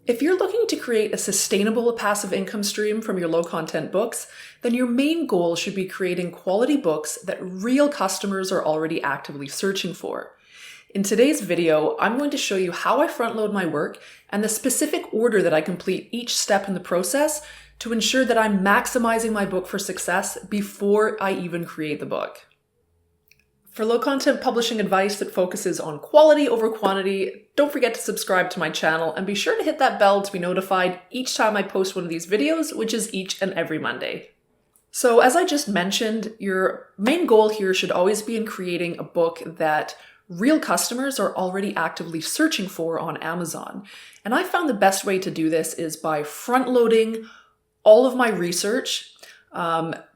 If you're looking to create a sustainable passive income stream from your low-content books, then your main goal should be creating quality books that real customers are already actively searching for. In today's video, I'm going to show you how I front-load my work and the specific order that I complete each step in the process to ensure that I'm maximizing my book for success before I even create the book. For low-content publishing advice that focuses on quality over quantity, don't forget to subscribe to my channel and be sure to hit that bell to be notified each time I post one of these videos, which is each and every Monday. So as I just mentioned, your main goal here should always be in creating a book that real customers are already actively searching for on Amazon. And I found the best way to do this is by front-loading all of my research,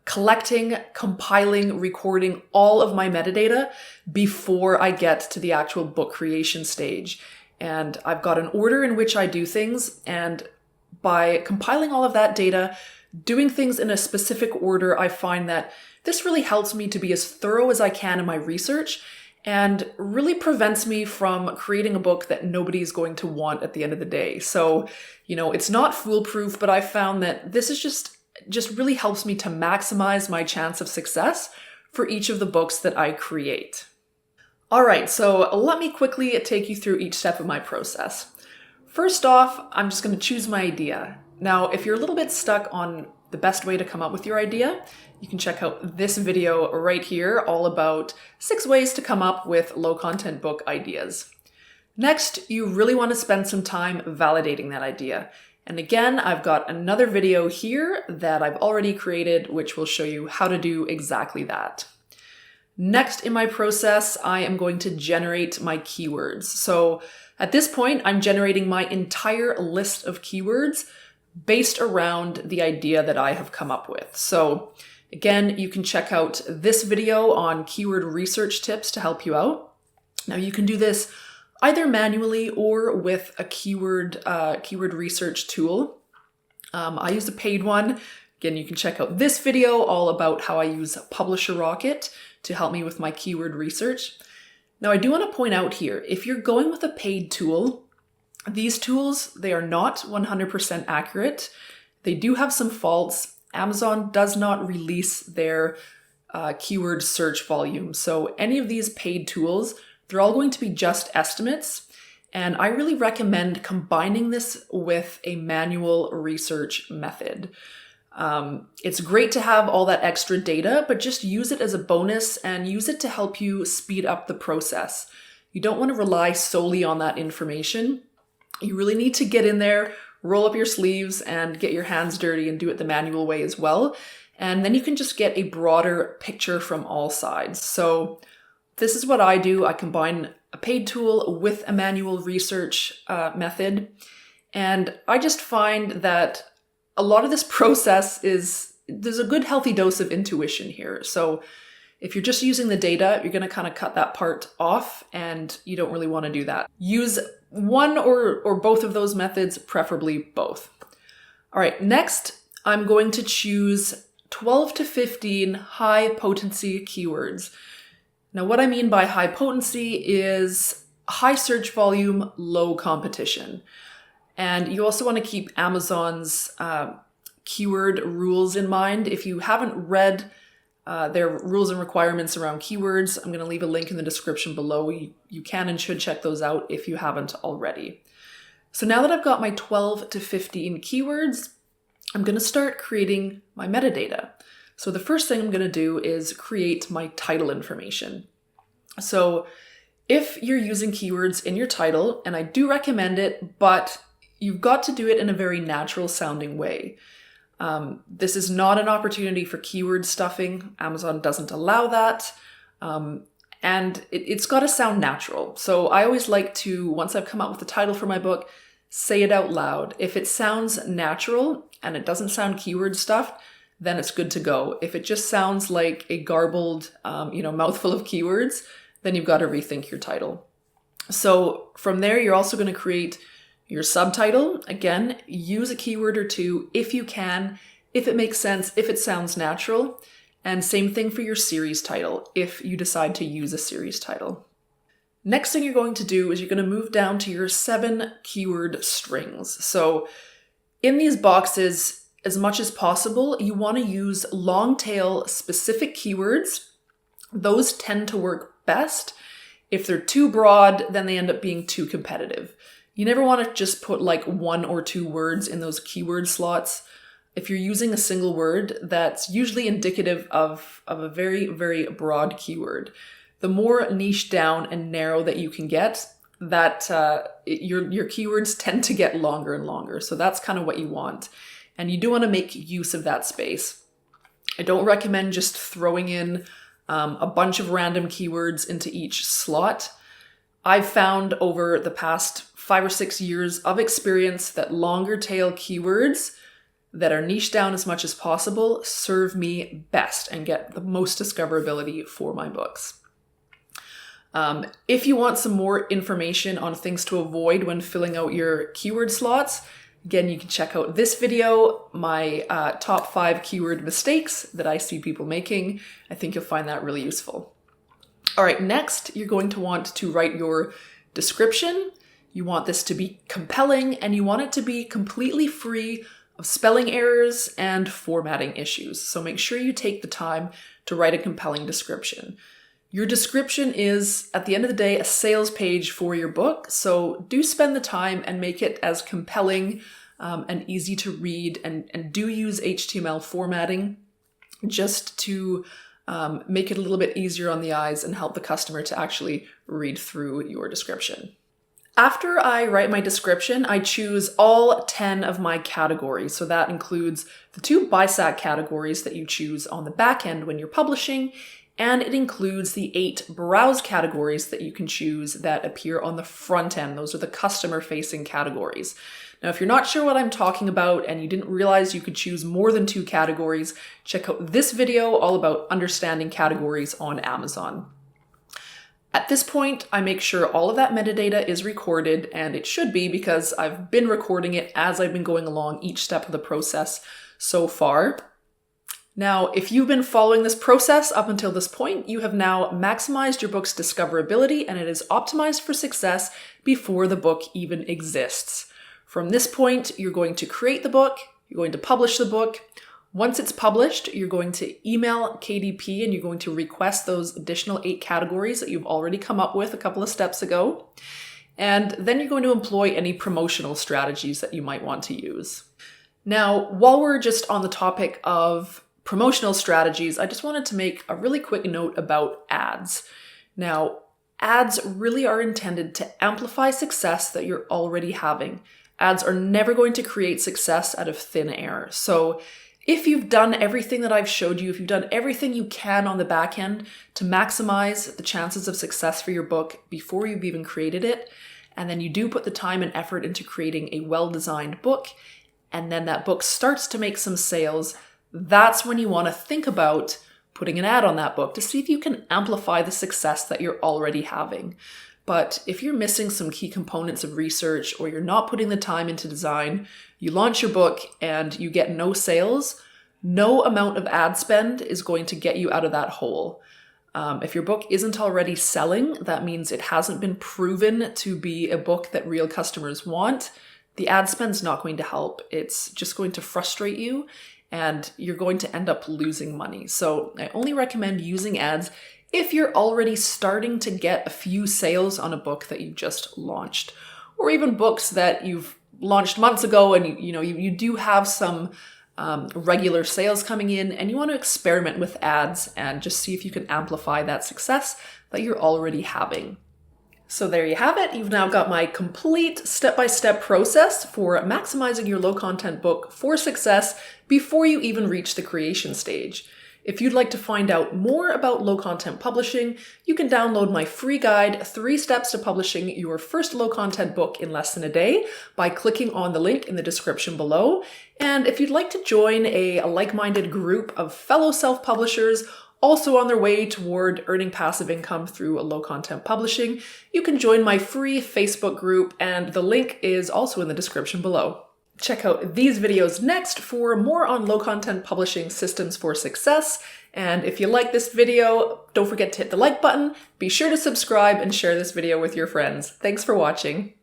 collecting, compiling, recording all of my metadata before I get to the actual book creation stage. And I've got an order in which I do things, and by compiling all of that data, doing things in a specific order, I find that this really helps me to be as thorough as I can in my research and really prevents me from creating a book that nobody's going to want at the end of the day. So, it's not foolproof, but I found that this is just really helps me to maximize my chance of success for each of the books that I create. All right, so let me quickly take you through each step of my process. First off, I'm just going to choose my idea. Now, if you're a little bit stuck on the best way to come up with your idea, you can check out this video right here, all about 6 ways to come up with low-content book ideas. Next, you really want to spend some time validating that idea. And again, I've got another video here that I've already created, which will show you how to do exactly that. Next in my process, I am going to generate my keywords. So at this point, I'm generating my entire list of keywords based around the idea that I have come up with. So again, you can check out this video on keyword research tips to help you out. Now you can do this either manually or with a keyword research tool. I use a paid one. Again, you can check out this video all about how I use Publisher Rocket to help me with my keyword research. Now, I do want to point out here, if you're going with a paid tool, these tools, they are not 100% accurate. They do have some faults. Amazon does not release their keyword search volume. So any of these paid tools, they're all going to be just estimates, and I really recommend combining this with a manual research method. It's great to have all that extra data, but just use it as a bonus and use it to help you speed up the process. You don't want to rely solely on that information. You really need to get in there, roll up your sleeves, and get your hands dirty and do it the manual way as well. And then you can just get a broader picture from all sides. So this is what I do. I combine a paid tool with a manual research method. And I just find that a lot of this process there's a good healthy dose of intuition here. So if you're just using the data, you're going to kind of cut that part off, and you don't really want to do that. Use one or both of those methods, preferably both. All right, next, I'm going to choose 12 to 15 high potency keywords. Now, what I mean by high potency is high search volume, low competition. And you also want to keep Amazon's keyword rules in mind. If you haven't read their rules and requirements around keywords, I'm going to leave a link in the description below. You can and should check those out if you haven't already. So now that I've got my 12 to 15 keywords, I'm going to start creating my metadata. So the first thing I'm going to do is create my title information. So if you're using keywords in your title, and I do recommend it, but you've got to do it in a very natural sounding way. This is not an opportunity for keyword stuffing. Amazon doesn't allow that. And it's got to sound natural. So I always like to, once I've come up with the title for my book, say it out loud. If it sounds natural and it doesn't sound keyword stuffed, then it's good to go. If it just sounds like a garbled, mouthful of keywords, then you've got to rethink your title. So from there, you're also going to create your subtitle. Again, use a keyword or two if you can, if it makes sense, if it sounds natural. And same thing for your series title, if you decide to use a series title. Next thing you're going to do is you're going to move down to your 7 keyword strings. So in these boxes, as much as possible, you want to use long tail specific keywords. Those tend to work best. If they're too broad, then they end up being too competitive. You never want to just put like 1 or 2 words in those keyword slots. If you're using a single word, that's usually indicative of a very, very broad keyword. The more niche down and narrow that you can get, that your keywords tend to get longer and longer. So that's kind of what you want. And you do want to make use of that space. I don't recommend just throwing in a bunch of random keywords into each slot. I've found over the past 5 or 6 years of experience that longer tail keywords that are niche down as much as possible serve me best and get the most discoverability for my books. If you want some more information on things to avoid when filling out your keyword slots, again, you can check out this video, my top 5 keyword mistakes that I see people making. I think you'll find that really useful. All right, next, you're going to want to write your description. You want this to be compelling, and you want it to be completely free of spelling errors and formatting issues. So make sure you take the time to write a compelling description. Your description is, at the end of the day, a sales page for your book. So do spend the time and make it as compelling and easy to read, and do use HTML formatting just to make it a little bit easier on the eyes and help the customer to actually read through your description. After I write my description, I choose all 10 of my categories. So that includes the 2 BISAC categories that you choose on the back end when you're publishing, and it includes the 8 browse categories that you can choose that appear on the front end. Those are the customer-facing categories. Now, if you're not sure what I'm talking about and you didn't realize you could choose more than 2 categories, check out this video all about understanding categories on Amazon. At this point, I make sure all of that metadata is recorded, and it should be because I've been recording it as I've been going along each step of the process so far. Now, if you've been following this process up until this point, you have now maximized your book's discoverability, and it is optimized for success before the book even exists. From this point, you're going to create the book, you're going to publish the book. Once it's published, you're going to email KDP and you're going to request those additional 8 categories that you've already come up with a couple of steps ago. And then you're going to employ any promotional strategies that you might want to use. Now, while we're just on the topic of promotional strategies, I just wanted to make a really quick note about ads. Now, ads really are intended to amplify success that you're already having. Ads are never going to create success out of thin air. So if you've done everything that I've showed you, if you've done everything you can on the back end to maximize the chances of success for your book before you've even created it, and then you do put the time and effort into creating a well-designed book, and then that book starts to make some sales, that's when you want to think about putting an ad on that book to see if you can amplify the success that you're already having. But if you're missing some key components of research, or you're not putting the time into design, you launch your book and you get no sales, no amount of ad spend is going to get you out of that hole. If your book isn't already selling, that means it hasn't been proven to be a book that real customers want. The ad spend's not going to help. It's just going to frustrate you, and you're going to end up losing money. So I only recommend using ads if you're already starting to get a few sales on a book that you just launched, or even books that you've launched months ago and you do have some regular sales coming in, and you want to experiment with ads and just see if you can amplify that success that you're already having. So there you have it. You've now got my complete step-by-step process for maximizing your low-content book for success before you even reach the creation stage. If you'd like to find out more about low-content publishing, you can download my free guide, 3 Steps to Publishing Your First Low-Content Book in Less Than a Day, by clicking on the link in the description below. And if you'd like to join a like-minded group of fellow self-publishers also on their way toward earning passive income through low-content publishing, you can join my free Facebook group, and the link is also in the description below. Check out these videos next for more on low content publishing systems for success. And if you like this video, don't forget to hit the like button. Be sure to subscribe and share this video with your friends. Thanks for watching.